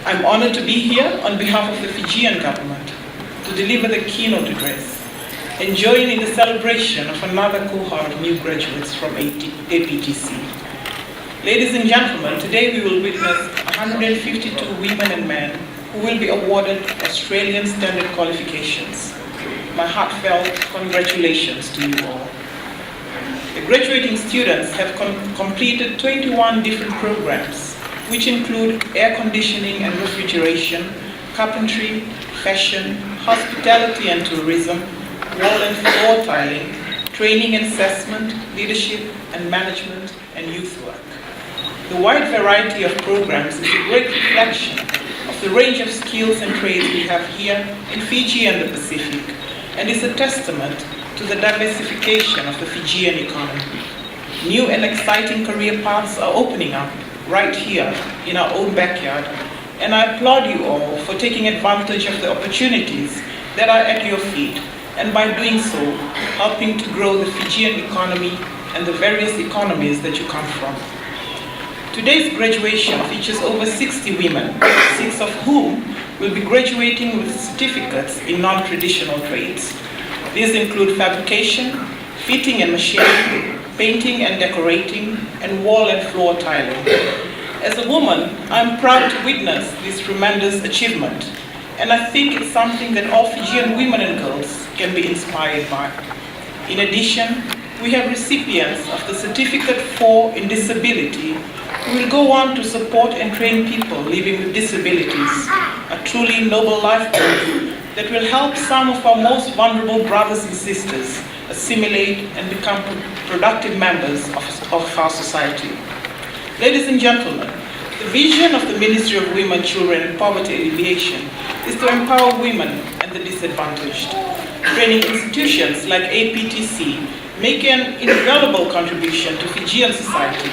I'm honored to be here on behalf of the Fijian government to deliver the keynote address and join in the celebration of another cohort of new graduates from APTC. Ladies and gentlemen, today we will witness 152 women and men who will be awarded Australian standard qualifications. My heartfelt congratulations to you all. The graduating students have completed 21 different programs, which include air conditioning and refrigeration, carpentry, fashion, hospitality and tourism, wall and floor tiling, training and assessment, leadership and management, and youth work. The wide variety of programs is a great reflection of the range of skills and trades we have here in Fiji and the Pacific, and is a testament to the diversification of the Fijian economy. New and exciting career paths are opening up right here in our own backyard, and I applaud you all for taking advantage of the opportunities that are at your feet, and by doing so, helping to grow the Fijian economy and the various economies that you come from. Today's graduation features over 60 women, 6 of whom will be graduating with certificates in non-traditional trades. These include fabrication, fitting and machining, painting and decorating, and wall and floor tiling. As a woman, I'm proud to witness this tremendous achievement, and I think it's something that all Fijian women and girls can be inspired by. In addition, we have recipients of the Certificate 4 in Disability who will go on to support and train people living with disabilities, a truly noble life work that will help some of our most vulnerable brothers and sisters assimilate and become productive members of our society. Ladies and gentlemen, the vision of the Ministry of Women, Children and Poverty Alleviation is to empower women and the disadvantaged. Training institutions like APTC make an invaluable contribution to Fijian society,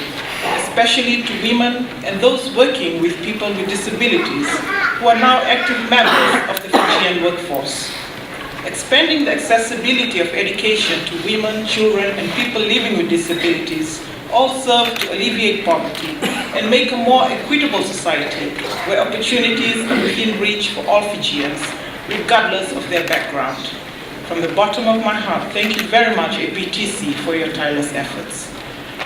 especially to women and those working with people with disabilities who are now active members of the Fijian workforce. Expanding the accessibility of education to women, children, and people living with disabilities all serve to alleviate poverty and make a more equitable society where opportunities are within reach for all Fijians, regardless of their background. From the bottom of my heart, thank you very much, APTC, for your tireless efforts.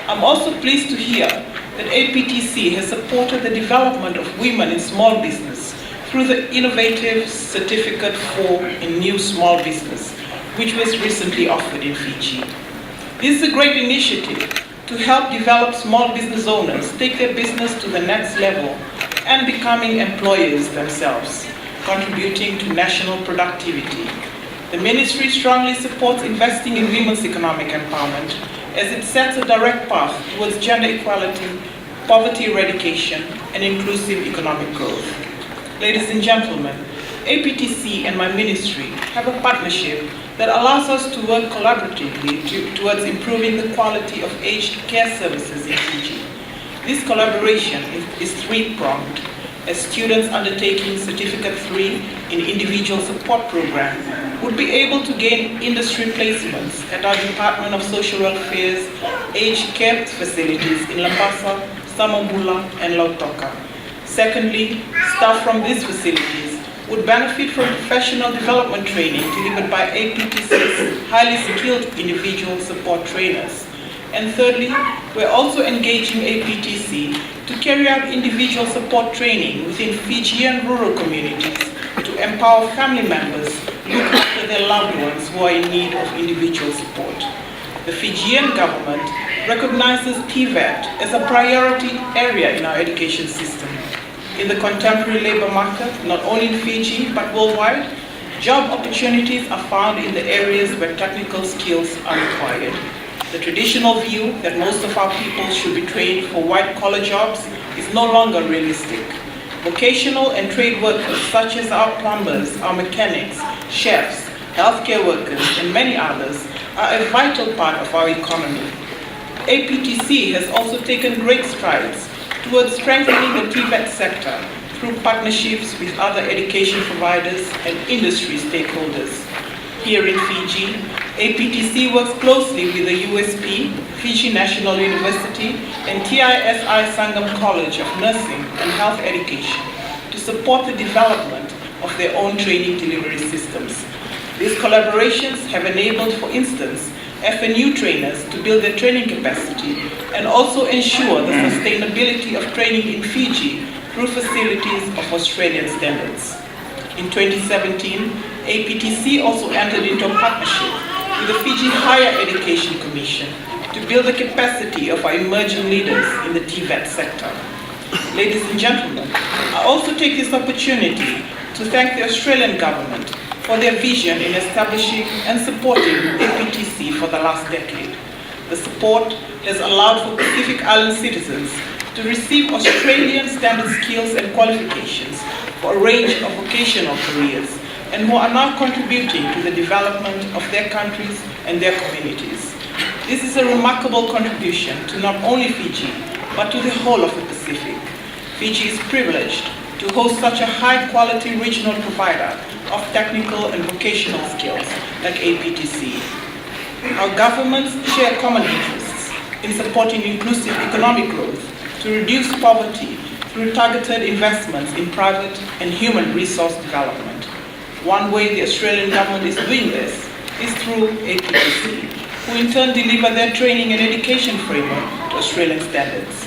I'm also pleased to hear that APTC has supported the development of women in small business through the innovative Certificate 4 in New Small Business, which was recently offered in Fiji. This is a great initiative to help develop small business owners take their business to the next level and becoming employers themselves, contributing to national productivity. The Ministry strongly supports investing in women's economic empowerment as it sets a direct path towards gender equality, poverty eradication, and inclusive economic growth. Ladies and gentlemen, APTC and my ministry have a partnership that allows us to work collaboratively towards improving the quality of aged care services in Fiji. This collaboration is three-pronged, as students undertaking Certificate 3 in Individual Support Program would be able to gain industry placements at our Department of Social Welfare's aged care facilities in Labasa, Samambula, and Laucala. Secondly, staff from these facilities would benefit from professional development training delivered by APTC's highly skilled individual support trainers. And thirdly, we're also engaging APTC to carry out individual support training within Fijian rural communities to empower family members look after their loved ones who are in need of individual support. The Fijian government recognizes TVET as a priority area in our education system. In the contemporary labor market, not only in Fiji but worldwide, job opportunities are found in the areas where technical skills are required. The traditional view that most of our people should be trained for white-collar jobs is no longer realistic. Vocational and trade workers such as our plumbers, our mechanics, chefs, healthcare workers, and many others are a vital part of our economy. APTC has also taken great strides towards strengthening the TVET sector through partnerships with other education providers and industry stakeholders. Here in Fiji, APTC works closely with the USP, Fiji National University, and TISI Sangam College of Nursing and Health Education to support the development of their own training delivery systems. These collaborations have enabled, for instance, FNU trainers to build their training capacity and also ensure the sustainability of training in Fiji through facilities of Australian standards. In 2017, APTC also entered into a partnership with the Fiji Higher Education Commission to build the capacity of our emerging leaders in the TVET sector. Ladies and gentlemen, I also take this opportunity to thank the Australian government for their vision in establishing and supporting APTC for the last decade. The support has allowed for Pacific Island citizens to receive Australian standard skills and qualifications for a range of vocational careers, and who are now contributing to the development of their countries and their communities. This is a remarkable contribution to not only Fiji, but to the whole of the Pacific. Fiji is privileged to host such a high-quality regional provider of technical and vocational skills like APTC. Our governments share common interests in supporting inclusive economic growth to reduce poverty through targeted investments in private and human resource development. One way the Australian government is doing this is through APTC, who in turn deliver their training and education framework to Australian standards.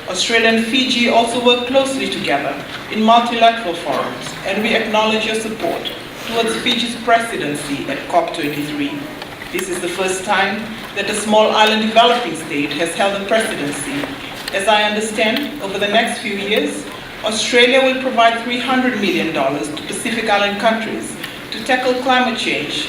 Australia and Fiji also work closely together in multilateral forums, and we acknowledge your support towards Fiji's presidency at COP23. This is the first time that a small island developing state has held the presidency. As I understand, over the next few years, Australia will provide $300 million to Pacific Island countries to tackle climate change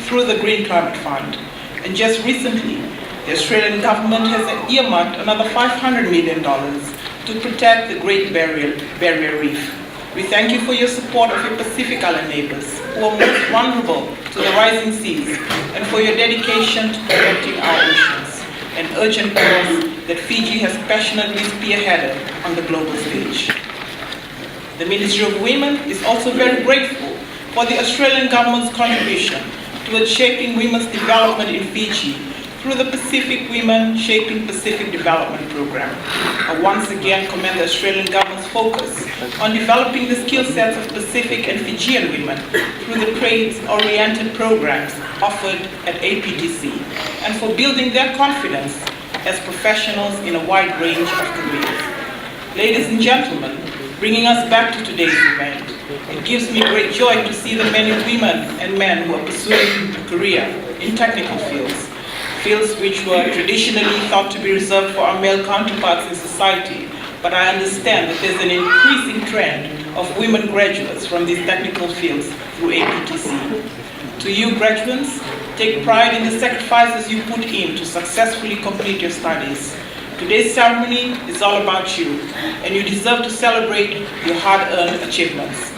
through the Green Climate Fund. And just recently, the Australian government has earmarked another $500 million to protect the Great Barrier Reef. We thank you for your support of your Pacific Island neighbors who are most vulnerable to the rising seas, and for your dedication to protecting our oceans, an urgent cause that Fiji has passionately spearheaded on the global stage. The Ministry of Women is also very grateful for the Australian government's contribution towards shaping women's development in Fiji through the Pacific Women Shaping Pacific Development Program. I once again commend the Australian government's focus on developing the skill sets of Pacific and Fijian women through the trades-oriented programs offered at APTC, and for building their confidence as professionals in a wide range of careers. Ladies and gentlemen, bringing us back to today's event, it gives me great joy to see the many women and men who are pursuing a career in technical fields which were traditionally thought to be reserved for our male counterparts in society, but I understand that there's an increasing trend of women graduates from these technical fields through APTC. To you graduates, take pride in the sacrifices you put in to successfully complete your studies. Today's ceremony is all about you, and you deserve to celebrate your hard-earned achievements.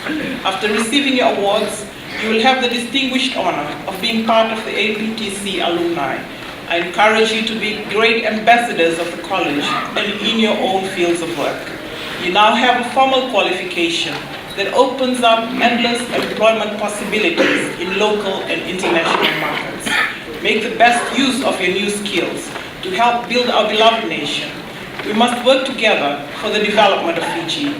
After receiving your awards, you will have the distinguished honor of being part of the APTC alumni. I encourage you to be great ambassadors of the college and in your own fields of work. You now have a formal qualification that opens up endless employment possibilities in local and international markets. Make the best use of your new skills to help build our beloved nation. We must work together for the development of Fiji.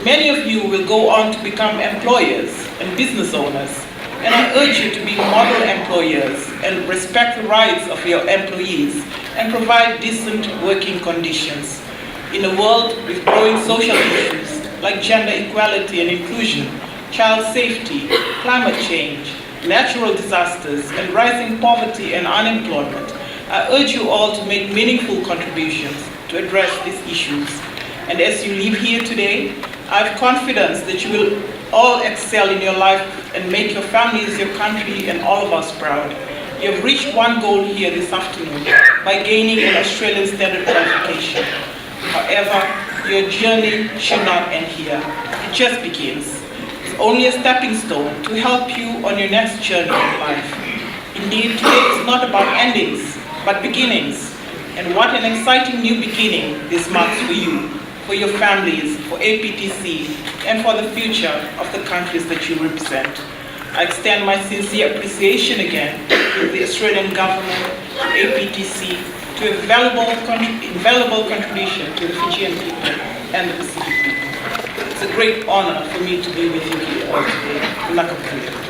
Many of you will go on to become employers and business owners, and I urge you to be model employers and respect the rights of your employees and provide decent working conditions. In a world with growing social issues like gender equality and inclusion, child safety, climate change, natural disasters, and rising poverty and unemployment, I urge you all to make meaningful contributions to address these issues. And as you leave here today, I have confidence that you will all excel in your life and make your families, your country, and all of us proud. You have reached one goal here this afternoon by gaining an Australian standard qualification. However, your journey should not end here. It just begins. It's only a stepping stone to help you on your next journey in life. Indeed, today is not about endings, but beginnings. And what an exciting new beginning this marks for you, for your families, for APTC, and for the future of the countries that you represent. I extend my sincere appreciation again to the Australian government, APTC, to a valuable contribution to the Fijian people and the Pacific people. It's a great honor for me to be with you here all today.